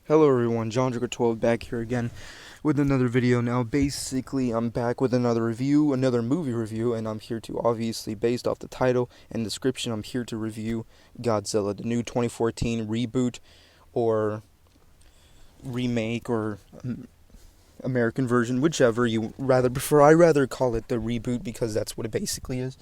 Hello everyone, John 12 back here again with another video. Now basically I'm back with another review, another movie review, and I'm here to, obviously based off the title and description, I'm here to review Godzilla, the new 2014 reboot or remake or American version, whichever you rather prefer. I rather call it the reboot because that's what it basically is.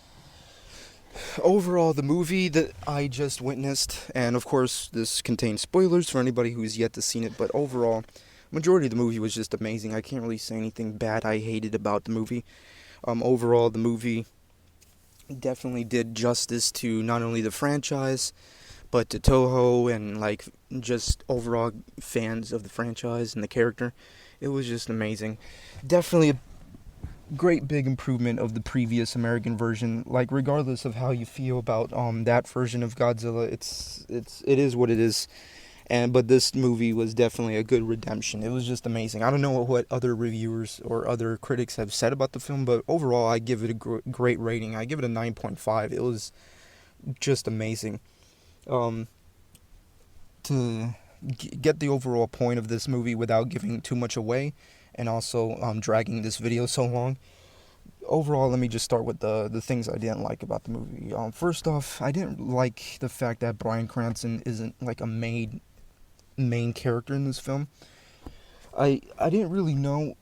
Overall, the movie that I just witnessed, and of course this contains spoilers for anybody who's yet to seen it, but overall, majority of the movie was just amazing. I can't really say anything bad I hated about the movie. Overall, the movie definitely did justice to not only the franchise, but to Toho and just overall fans of the franchise and the character. It was just amazing. Definitely a great big improvement of the previous American version. Like, regardless of how you feel about that version of Godzilla, it is what it is. But this movie was definitely a good redemption. It was just amazing. I don't know what other reviewers or other critics have said about the film, but overall I give it a great rating. I give it a 9.5. It was just amazing. To get the overall point of this movie without giving too much away, and also dragging this video so long. Overall, let me just start with the things I didn't like about the movie. First off, I didn't like the fact that Bryan Cranston isn't like a main character in this film. I didn't really know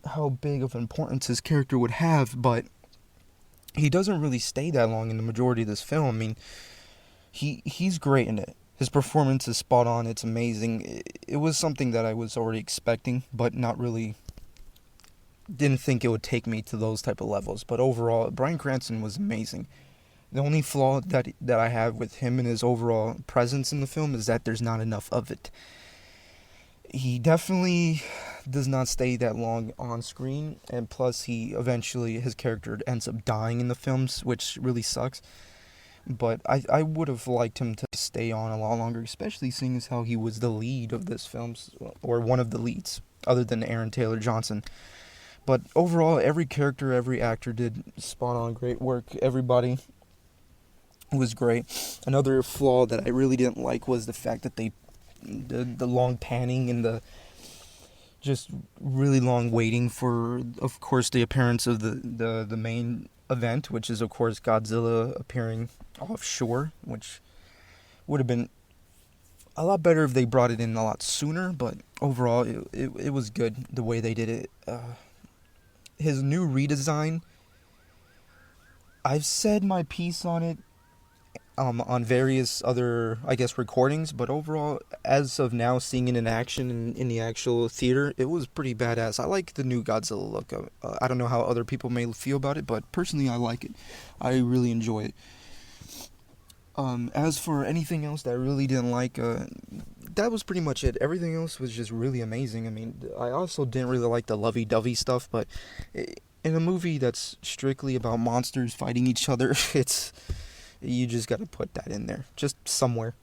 how big of importance his character would have, but he doesn't really stay that long in the majority of this film. I mean, he's great in it. His performance is spot on. It's amazing. It was something that I was already expecting, but didn't think it would take me to those type of levels. But overall, Bryan Cranston was amazing. The only flaw that I have with him and his overall presence in the film is that there's not enough of it. He definitely does not stay that long on screen, and plus his character ends up dying in the films, which really sucks. But I would have liked him to stay on a lot longer, especially seeing as how he was the lead of this film, or one of the leads, other than Aaron Taylor Johnson. But overall, every character, every actor did spot on great work. Everybody was great. Another flaw that I really didn't like was the fact that the long panning and the just really long waiting for, of course, the appearance of the main event, which is, of course, Godzilla appearing offshore, which would have been a lot better if they brought it in a lot sooner, but overall, it was good the way they did it. His new redesign, I've said my piece on it on various other, I guess, recordings, but overall, as of now, seeing it in action in the actual theater, it was pretty badass. I like the new Godzilla look. I don't know how other people may feel about it, but personally, I like it. I really enjoy it. As for anything else that I really didn't like, that was pretty much it. Everything else was just really amazing. I mean, I also didn't really like the lovey-dovey stuff, but in a movie that's strictly about monsters fighting each other, you just gotta put that in there, just somewhere.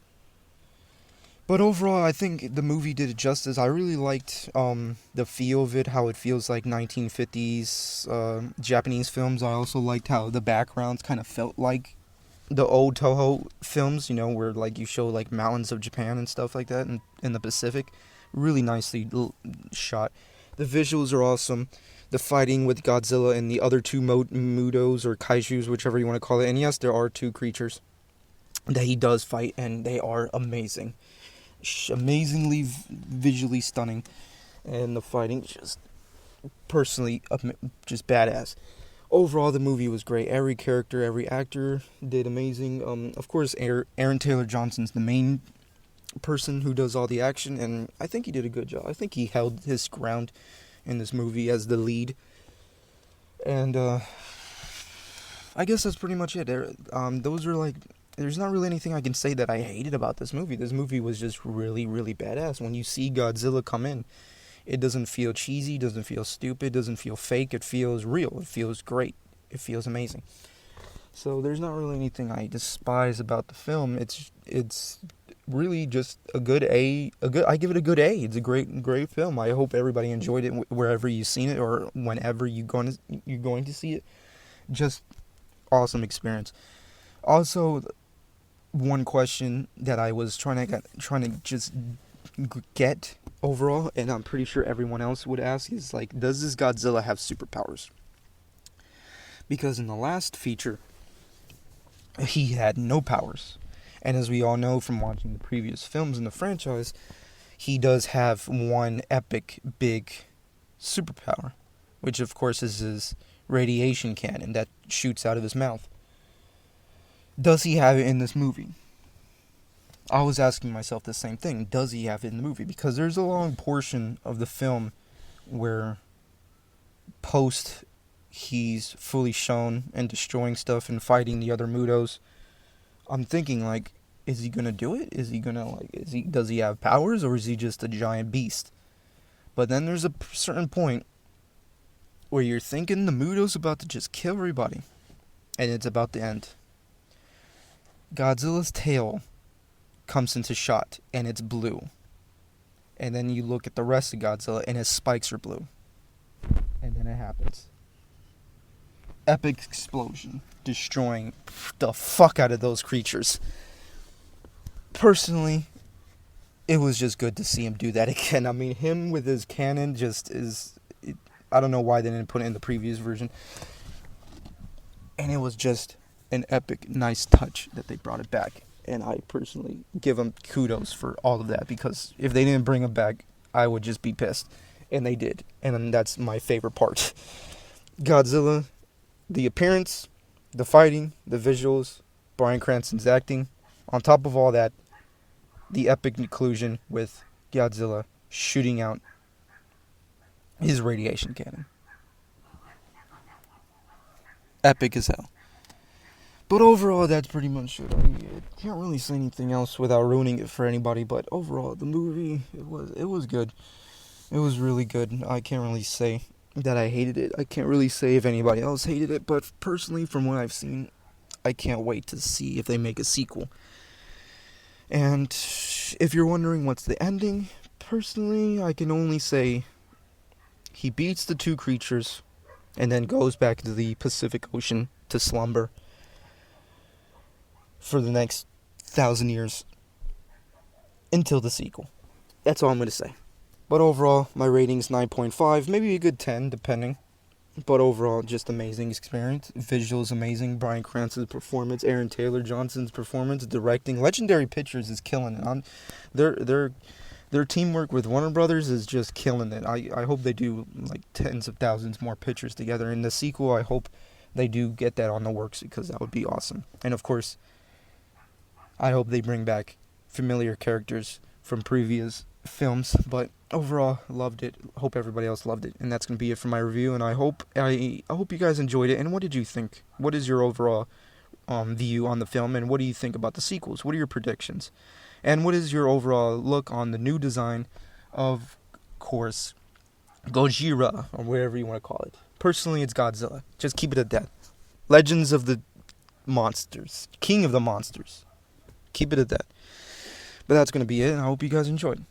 But overall, I think the movie did it justice. I really liked the feel of it, how it feels like 1950s Japanese films. I also liked how the backgrounds kind of felt like the old Toho films, where you show mountains of Japan and stuff like that in the Pacific. Really nicely shot. The visuals are awesome. The fighting with Godzilla and the other two Mudos or Kaijus, whichever you want to call it. And yes, there are two creatures that he does fight, and they are amazing. Amazingly visually stunning. And the fighting, just personally, just badass. Overall, the movie was great. Every character, every actor did amazing. Of course, Aaron Taylor Johnson's the main person who does all the action, and I think he did a good job. I think he held his ground in this movie as the lead. And I guess that's pretty much it. There's not really anything I can say that I hated about this movie. This movie was just really, really badass. When you see Godzilla come in, it doesn't feel cheesy, doesn't feel stupid, doesn't feel fake. It feels real. It feels great. It feels amazing. So there's not really anything I despise about the film. It's really just a good A. I give it a good A. It's a great film. I hope everybody enjoyed it wherever you've seen it or whenever you're going to see it. Just awesome experience. Also, one question that I was trying to just get overall, and I'm pretty sure everyone else would ask, is like, does this Godzilla have superpowers? Because in the last feature, he had no powers. And as we all know from watching the previous films in the franchise, he does have one epic big superpower, which of course is his radiation cannon that shoots out of his mouth. Does he have it in this movie? I was asking myself the same thing. Does he have it in the movie? Because there's a long portion of the film where post he's fully shown and destroying stuff and fighting the other Mutos. I'm thinking, like, is he gonna do it? Is he gonna, like, does he have powers, or is he just a giant beast? But then there's a certain point where you're thinking the Muto's about to just kill everybody, and it's about to end. Godzilla's tail comes into shot, and it's blue. And then you look at the rest of Godzilla, and his spikes are blue. And then it happens. Epic explosion, destroying the fuck out of those creatures. Personally, it was just good to see him do that again. I mean, him with his cannon just is... I don't know why they didn't put it in the previous version. And it was just an epic, nice touch that they brought it back. And I personally give them kudos for all of that, because if they didn't bring him back, I would just be pissed. And they did. And that's my favorite part. Godzilla, the appearance, the fighting, the visuals, Bryan Cranston's acting. On top of all that, the epic conclusion with Godzilla shooting out his radiation cannon. Epic as hell. But overall, that's pretty much it. I can't really say anything else without ruining it for anybody. But overall, the movie, it was good. It was really good. I can't really say that I hated it. I can't really say if anybody else hated it. But personally, from what I've seen, I can't wait to see if they make a sequel. And if you're wondering what's the ending, personally, I can only say he beats the two creatures and then goes back to the Pacific Ocean to slumber for the next 1,000 years until the sequel. That's all I'm going to say. But overall, my rating's 9.5, maybe a good 10, depending. But overall, just amazing experience. Visuals amazing. Bryan Cranston's performance, Aaron Taylor Johnson's performance, directing, Legendary Pictures is killing it. Their teamwork with Warner Brothers is just killing it. I hope they do like tens of thousands more pictures together. In the sequel, I hope they do get that on the works, because that would be awesome. And of course, I hope they bring back familiar characters from previous films. But overall, loved it. Hope everybody else loved it. And that's going to be it for my review. And I hope you guys enjoyed it. And what did you think? What is your overall view on the film? And what do you think about the sequels? What are your predictions? And what is your overall look on the new design of course, Gojira, or whatever you want to call it? Personally, it's Godzilla. Just keep it at that. Legends of the Monsters. King of the Monsters. Keep it at that. But that's going to be it, and I hope you guys enjoyed.